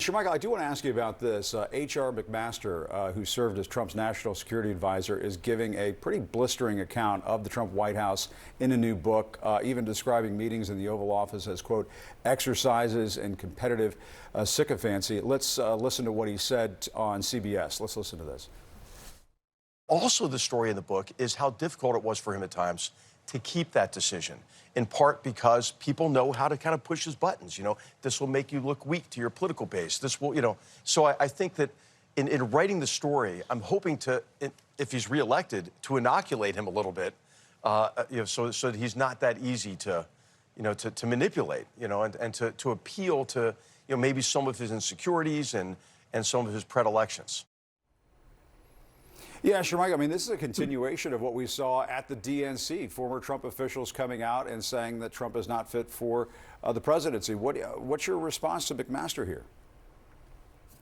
Shermichael, I do want to ask you about this. H.R. McMaster, who served as Trump's national security advisor, is giving a pretty blistering account of the Trump White House in a new book, even describing meetings in the Oval Office as, quote, exercises in competitive sycophancy. Let's listen to what he said on CBS. Let's listen to this. Also, the story in the book is how difficult it was for him at times to keep that decision, in part because people know how to kind of push his buttons. You know, this will make you look weak to your political base. This will, you know. So I think that in writing the story, I'm hoping to, if he's reelected, to inoculate him a little bit, you know, so that he's not that easy to, you know, to manipulate, you know, and to appeal to, you know, maybe some of his insecurities and some of his predilections. Yeah, Shermichael, I mean, this is a continuation of what we saw at the DNC. Former Trump officials coming out and saying that Trump is not fit for the presidency. What's your response to McMaster here?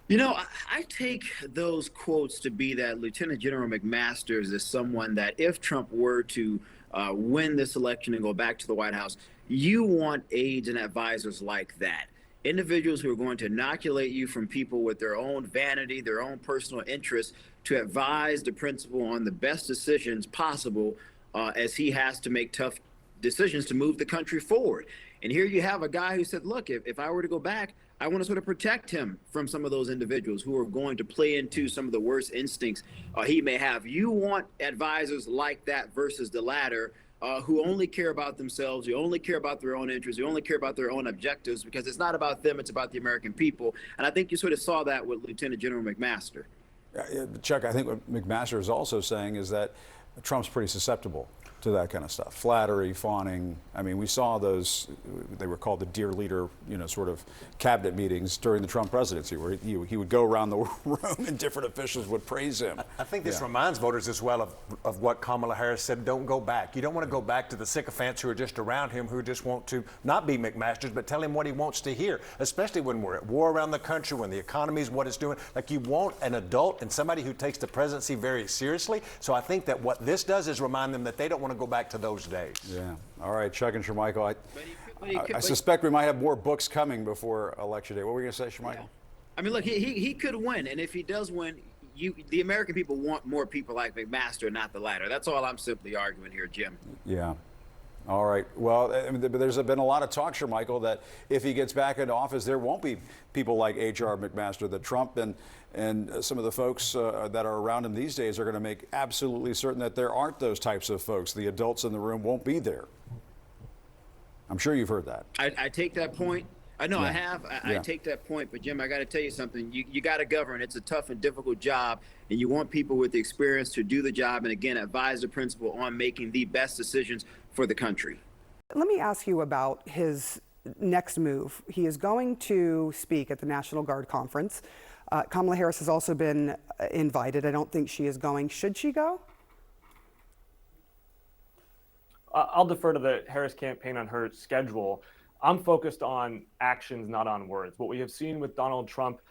You know, I take those quotes to be that Lieutenant General McMaster is someone that if Trump were to win this election and go back to the White House, you want aides and advisors like that. Individuals who are going to inoculate you from people with their own vanity, their own personal interests, to advise the principal on the best decisions possible as he has to make tough decisions to move the country forward. And here you have a guy who said, look, if I were to go back, I want to sort of protect him from some of those individuals who are going to play into some of the worst instincts he may have. You want advisors like that versus the latter, who only care about themselves, who only care about their own interests, who only care about their own objectives, because it's not about them, it's about the American people. And I think you sort of saw that with Lieutenant General McMaster. Chuck, I think what McMaster is also saying is that Trump's pretty susceptible to that kind of stuff. Flattery, fawning. I mean, we saw those, they were called the dear leader, you know, sort of cabinet meetings during the Trump presidency, where he would go around the room and different officials would praise him. I think this reminds voters as well of what Kamala Harris said, don't go back. You don't want to go back to the sycophants who are just around him, who just want to not be McMasters, but tell him what he wants to hear, especially when we're at war around the country, when the economy is what it's doing. Like, you want an adult and somebody who takes the presidency very seriously. So I think that what this does is remind them that they don't want to go back to those days. Yeah. All right, Chuck and Shermichael, I suspect we might have more books coming before Election Day. What were you going to say, Shermichael? Yeah. I mean, look, he could win, and if he does win, the American people want more people like McMaster, not the latter. That's all I'm simply arguing here, Jim. Yeah. All right. Well, I mean, there's been a lot of talk, Shermichael, that if he gets back into office, there won't be people like H.R. McMaster. That Trump and some of the folks that are around him these days are going to make absolutely certain that there aren't those types of folks. The adults in the room won't be there. I'm sure you've heard that. I take that point. I know I have. I take that point. But, Jim, I got to tell you something. You got to govern. It's a tough and difficult job, and you want people with the experience to do the job and, again, advise the principal on making the best decisions for the country. Let me ask you about his next move. He is going to speak at the National Guard Conference. Kamala Harris has also been invited. I don't think she is going. Should she go? I'll defer to the Harris campaign on her schedule. I'm focused on actions, not on words. What we have seen with Donald Trump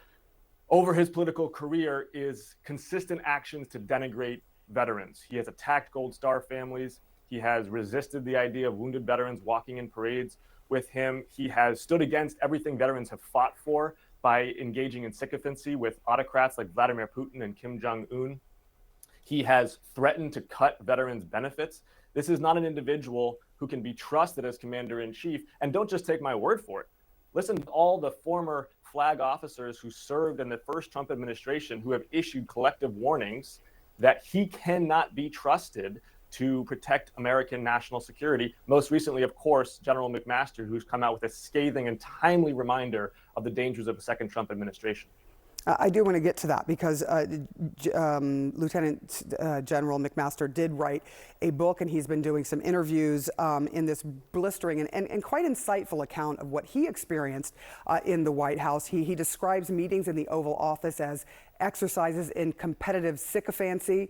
over his political career is consistent actions to denigrate veterans. He has attacked Gold Star families. He has resisted the idea of wounded veterans walking in parades with him. He has stood against everything veterans have fought for by engaging in sycophancy with autocrats like Vladimir Putin and Kim Jong-un. He has threatened to cut veterans' benefits. This is not an individual who can be trusted as commander-in-chief. And don't just take my word for it. Listen to all the former flag officers who served in the first Trump administration who have issued collective warnings that he cannot be trusted to protect American national security. Most recently, of course, General McMaster, who's come out with a scathing and timely reminder of the dangers of a second Trump administration. I do want to get to that because Lieutenant General McMaster did write a book, and he's been doing some interviews in this blistering and quite insightful account of what he experienced in the White House. He describes meetings in the Oval Office as exercises in competitive sycophancy,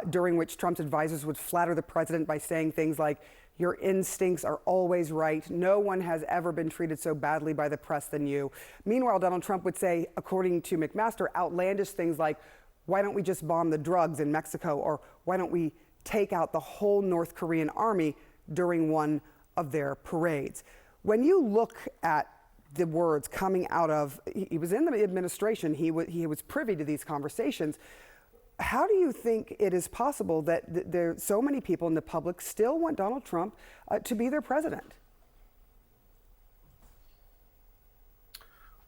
during which Trump's advisors would flatter the president by saying things like, "Your instincts are always right. No one has ever been treated so badly by the press than you." Meanwhile, Donald Trump would say, according to McMaster, outlandish things like, "Why don't we just bomb the drugs in Mexico?" or "Why don't we take out the whole North Korean army?" during one of their parades. When you look at the words coming out of, he was in the administration, he was privy to these conversations. How do you think it is possible that there so many people in the public still want Donald Trump to be their president?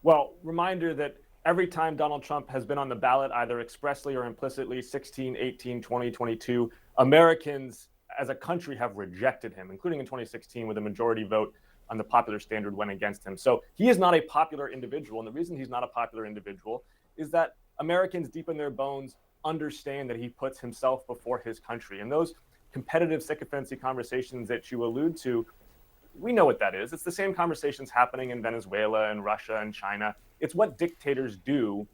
Well, reminder that every time Donald Trump has been on the ballot, either expressly or implicitly, 16, 18, 20, 22, Americans as a country have rejected him, including in 2016 with a majority vote on the popular standard went against him. So he is not a popular individual. And the reason he's not a popular individual is that Americans deep in their bones understand that he puts himself before his country. And those competitive sycophancy conversations that you allude to, we know what that is. It's the same conversations happening in Venezuela and Russia and China. It's what dictators do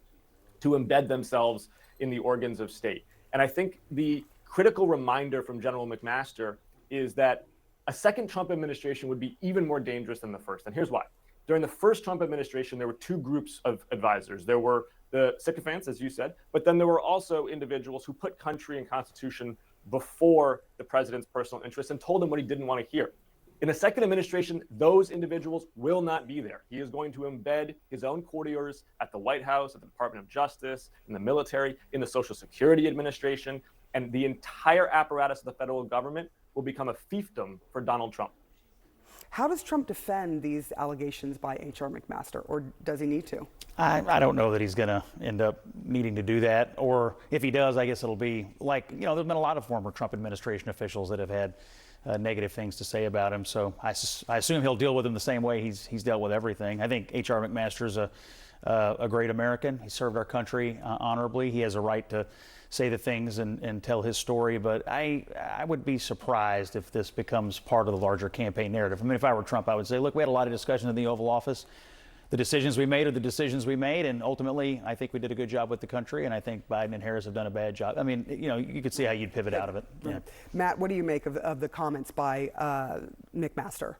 to embed themselves in the organs of state. And I think the critical reminder from General McMaster is that a second Trump administration would be even more dangerous than the first. And here's why. During the first Trump administration, there were two groups of advisors. There were the sycophants, as you said, but then there were also individuals who put country and constitution before the president's personal interests and told him what he didn't want to hear. In a second administration, those individuals will not be there. He is going to embed his own courtiers at the White House, at the Department of Justice, in the military, in the Social Security Administration, and the entire apparatus of the federal government will become a fiefdom for Donald Trump. How does Trump defend these allegations by H.R. McMaster, or does he need to? I don't know that he's going to end up needing to do that, or if he does, I guess it'll be like, there's been a lot of former Trump administration officials that have had negative things to say about him. So I assume he'll deal with them the same way he's dealt with everything. I think H.R. McMaster is a great American. He served our country honorably. He has a right to say the things and tell his story, but I would be surprised if this becomes part of the larger campaign narrative. I mean, if I were Trump, I would say, look, we had a lot of discussion in the Oval Office. The decisions we made are the decisions we made, and ultimately, I think we did a good job with the country, and I think Biden and Harris have done a bad job. I mean, you could see how you'd pivot out of it. Yeah. Matt, what do you make of the comments by McMaster?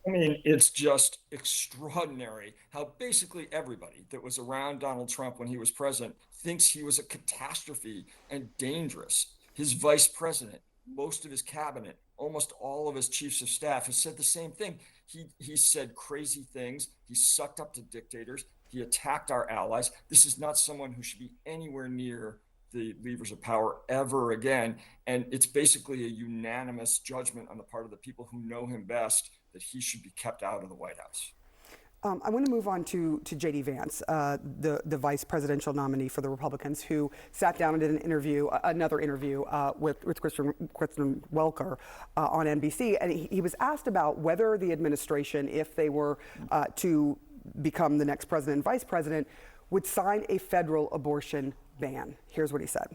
I mean, it's just extraordinary how basically everybody that was around Donald Trump when he was president thinks he was a catastrophe and dangerous. His vice president, most of his cabinet, almost all of his chiefs of staff has said the same thing. He said crazy things. He sucked up to dictators. He attacked our allies. This is not someone who should be anywhere near the levers of power ever again. And it's basically a unanimous judgment on the part of the people who know him best that he should be kept out of the White House. I want to move on to J.D. Vance, the vice presidential nominee for the Republicans, who sat down and did another interview with Kristen Welker on NBC. And he was asked about whether the administration, if they were to become the next president and vice president, would sign a federal abortion ban. Here's what he said.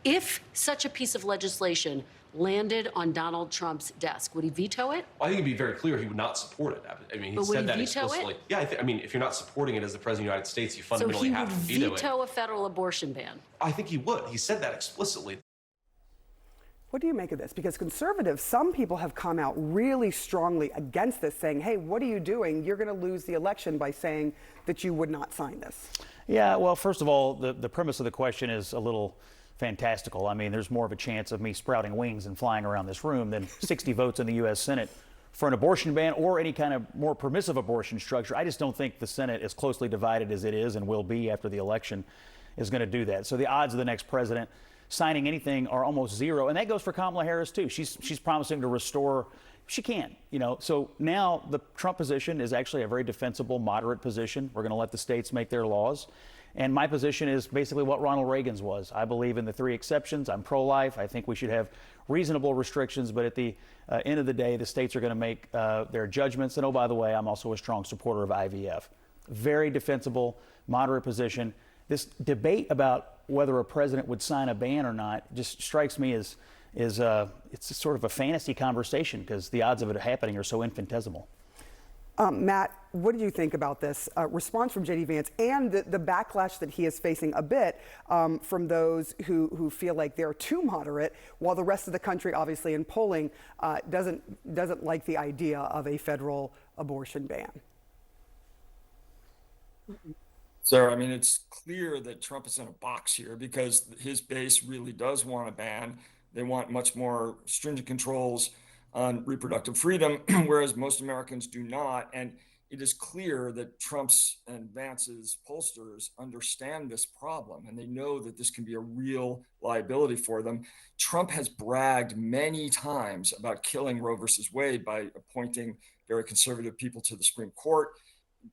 If such a piece of legislation landed on Donald Trump's desk, would he veto it? I think it'd be very clear he would not support it. I mean, he said that explicitly. Yeah, I mean, if you're not supporting it as the president of the United States, you fundamentally have to veto it. So he would veto a federal abortion ban? I think he would. He said that explicitly. What do you make of this? Because conservatives, some people have come out really strongly against this, saying, hey, what are you doing? You're going to lose the election by saying that you would not sign this. Yeah, well, first of all, the premise of the question is a little fantastical. I mean, there's more of a chance of me sprouting wings and flying around this room than 60 votes in the U.S. Senate for an abortion ban or any kind of more permissive abortion structure. I just don't think the Senate, as closely divided as it is and will be after the election, is going to do that. So the odds of the next president signing anything are almost zero. And that goes for Kamala Harris, too. She's promising to restore. She can, So now the Trump position is actually a very defensible, moderate position. We're going to let the states make their laws. And my position is basically what Ronald Reagan's was. I believe in the three exceptions. I'm pro-life. I think we should have reasonable restrictions. But at the end of the day, the states are going to make their judgments. And oh, by the way, I'm also a strong supporter of IVF. Very defensible, moderate position. This debate about whether a president would sign a ban or not just strikes me as it's sort of a fantasy conversation because the odds of it happening are so infinitesimal. Matt, what did you think about this response from J.D. Vance and the backlash that he is facing a bit from those who feel like they're too moderate, while the rest of the country, obviously in polling, doesn't like the idea of a federal abortion ban? Sarah, I mean, it's clear that Trump is in a box here because his base really does want a ban. They want much more stringent controls on reproductive freedom, whereas most Americans do not. And it is clear that Trump's and Vance's pollsters understand this problem, and they know that this can be a real liability for them. Trump has bragged many times about killing Roe versus Wade by appointing very conservative people to the Supreme Court.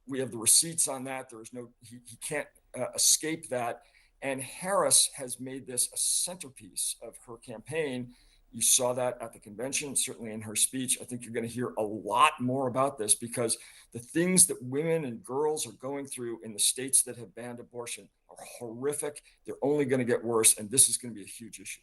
We have the receipts on that. There is no, he can't escape that. And Harris has made this a centerpiece of her campaign. You saw that at the convention, certainly in her speech. I think you're going to hear a lot more about this because the things that women and girls are going through in the states that have banned abortion are horrific. They're only going to get worse, and this is going to be a huge issue.